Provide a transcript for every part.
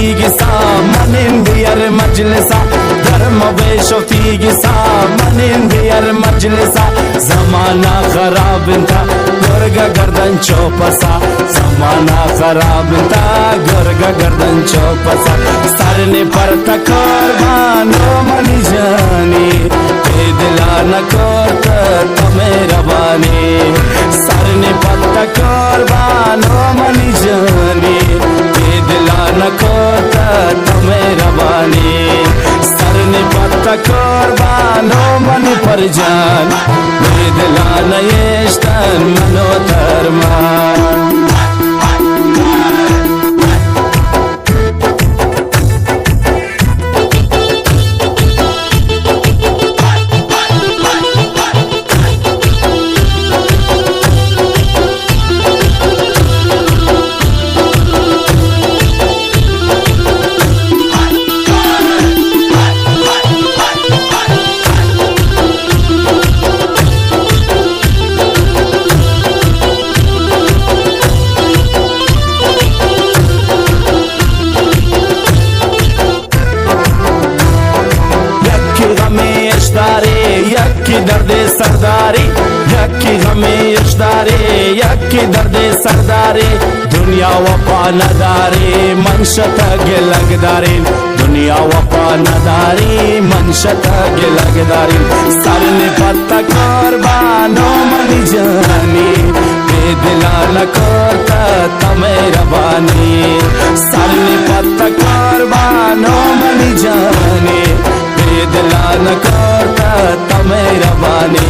shotigisa manin diyar majlisa धर्म बेशोतीगिसा मनिन दiyar majlisa zamana खराब था गर्गा गर्दन चौपसा जमाना खराब था गर्गा गर्दन चौपसा सरने पर तकरबानो मनी जानी दिला न कोर्त तमें रवानी सरने पर तकरबानो मनी जानी दिला न कोर्त तमें रवानी सरने पर तकरबानो मनी पर जान दिला न येष्टन मनो धर्मान यक्की दर्द सरदारी यक्की गमे यशदारी यक्की दर्द सरदारी दुनिया वफा नदारी मनशत गिलगदारी दुनिया वफा नदारी मनशत गिलगदारी सरने पत्ता कुर्बानो मनी जानी बेदिला न कोर्ता तमें रवानी सरने पत्ता कुर्बानो मनी जानी दिला न कोर्ता तमें रवानी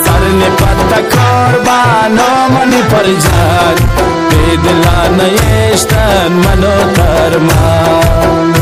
सरने पत्ता कुर्बानो मनी पर जान दिला न येष्टन मनो धर्मान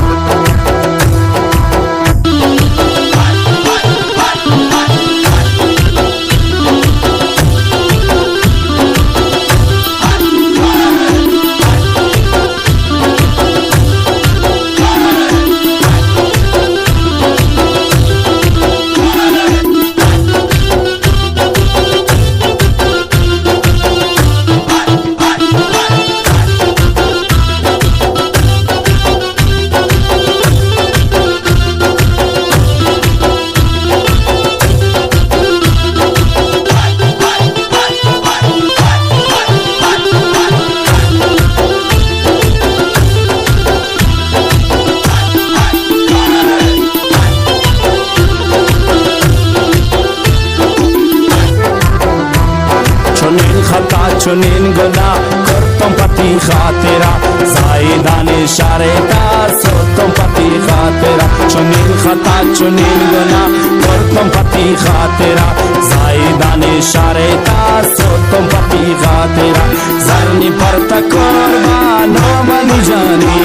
चुनिन गुना करतम पति खातेरा जायदाने शारेता सोतम पति खातेरा चुनिन खता चुनिन गुना करतम पति खातेरा जायदाने शारेता सोतम पति खातेरा जरनी पर तकुर्बानो मनी जानी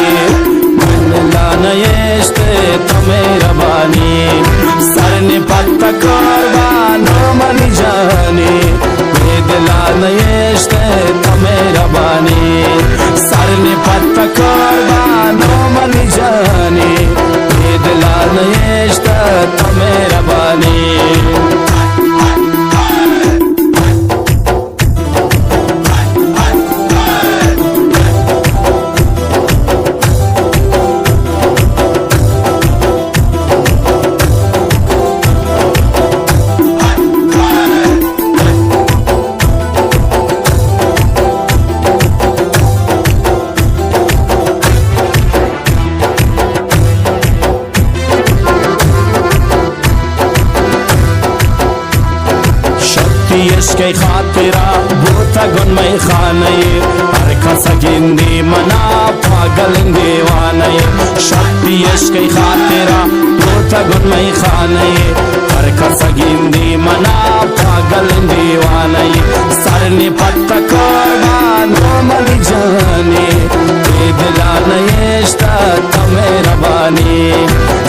दिला येष्टे तमें रवानी सरने पर तकुर्बानो मनी जानी दिला न येष्टे तमें रवानी सरने पत्ता कुर्बानो मनी जानी दिला न येष्टे तमें रवानी के खातिरा बूता गुन में खाने हर खसा गिंदी मना पागल दीवाने शक्ति के खातिरा बूता गुन में खाने हर खसा गिंदी मना पागल दीवाने सरने पत्ता कुर्बानो मनी जानी दिला न येष्टा तमें रवानी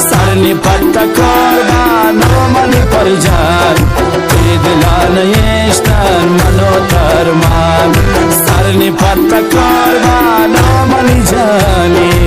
सरने पत्ता कुर्बानो मनी पर जान दिला न येष्टन मनो धर्मान सरने पत्ता कुर्बानो मनी जानी